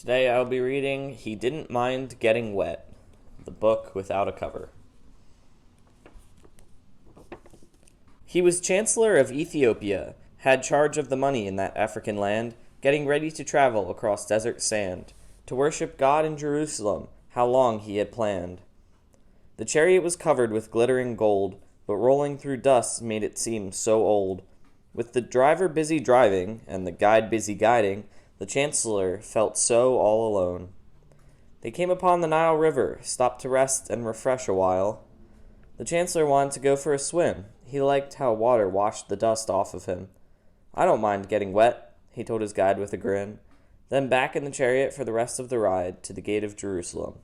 Today I'll be reading He Didn't Mind Getting Wet, the book without a cover. He was Chancellor of Ethiopia, had charge of the money in that African land, getting ready to travel across desert sand, to worship God in Jerusalem, how long he had planned. The chariot was covered with glittering gold, but rolling through dust made it seem so old. With the driver busy driving, and the guide busy guiding, the Chancellor felt so all alone. They came upon the Nile River, stopped to rest and refresh a while. The Chancellor wanted to go for a swim. He liked how water washed the dust off of him. "I don't mind getting wet," he told his guide with a grin. Then back in the chariot for the rest of the ride to the gate of Jerusalem.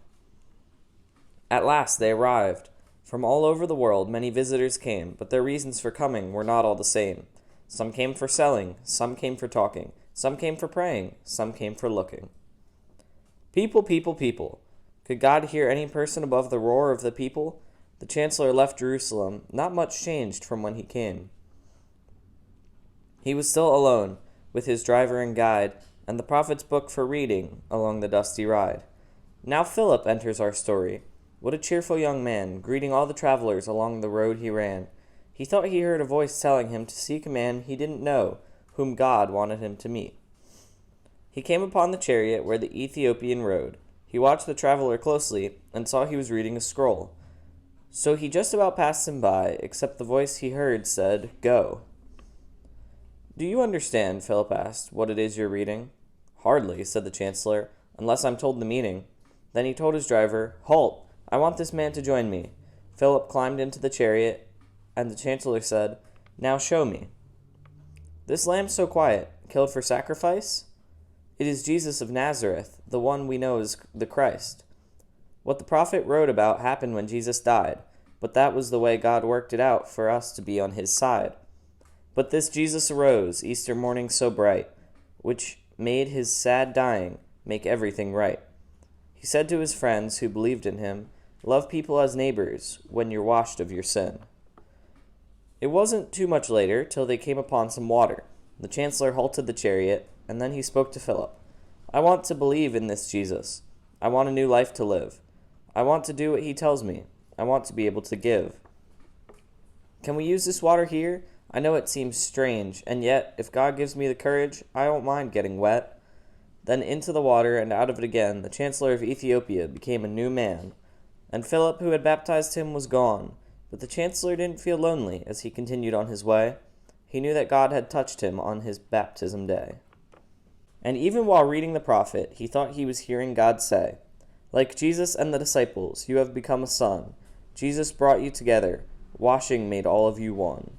At last they arrived. From all over the world many visitors came, but their reasons for coming were not all the same. Some came for selling, some came for talking, some came for praying, some came for looking. People, people, people. Could God hear any person above the roar of the people? The Chancellor left Jerusalem, not much changed from when he came. He was still alone, with his driver and guide, and the prophet's book for reading along the dusty ride. Now Philip enters our story. What a cheerful young man, greeting all the travelers along the road he ran. He thought he heard a voice telling him to seek a man he didn't know, whom God wanted him to meet. He came upon the chariot where the Ethiopian rode. He watched the traveler closely and saw he was reading a scroll. So he just about passed him by, except the voice he heard said, "Go." "Do you understand," Philip asked, "what it is you're reading?" "Hardly," said the Chancellor, "unless I'm told the meaning." Then he told his driver, "Halt! I want this man to join me." Philip climbed into the chariot, and the Chancellor said, "Now show me." "This lamb so quiet, killed for sacrifice?" "It is Jesus of Nazareth, the one we know as the Christ. What the prophet wrote about happened when Jesus died, but that was the way God worked it out for us to be on his side. But this Jesus arose, Easter morning so bright, which made his sad dying make everything right. He said to his friends who believed in him, 'Love people as neighbors when you're washed of your sin.'" It wasn't too much later till they came upon some water. The Chancellor halted the chariot, and then he spoke to Philip. "I want to believe in this Jesus. I want a new life to live. I want to do what he tells me. I want to be able to give. Can we use this water here? I know it seems strange, and yet, if God gives me the courage, I won't mind getting wet." Then into the water and out of it again, the Chancellor of Ethiopia became a new man. And Philip, who had baptized him, was gone. But the Chancellor didn't feel lonely as he continued on his way. He knew that God had touched him on his baptism day. And even while reading the prophet, he thought he was hearing God say, "Like Jesus and the disciples, you have become a son. Jesus brought you together. Washing made all of you one."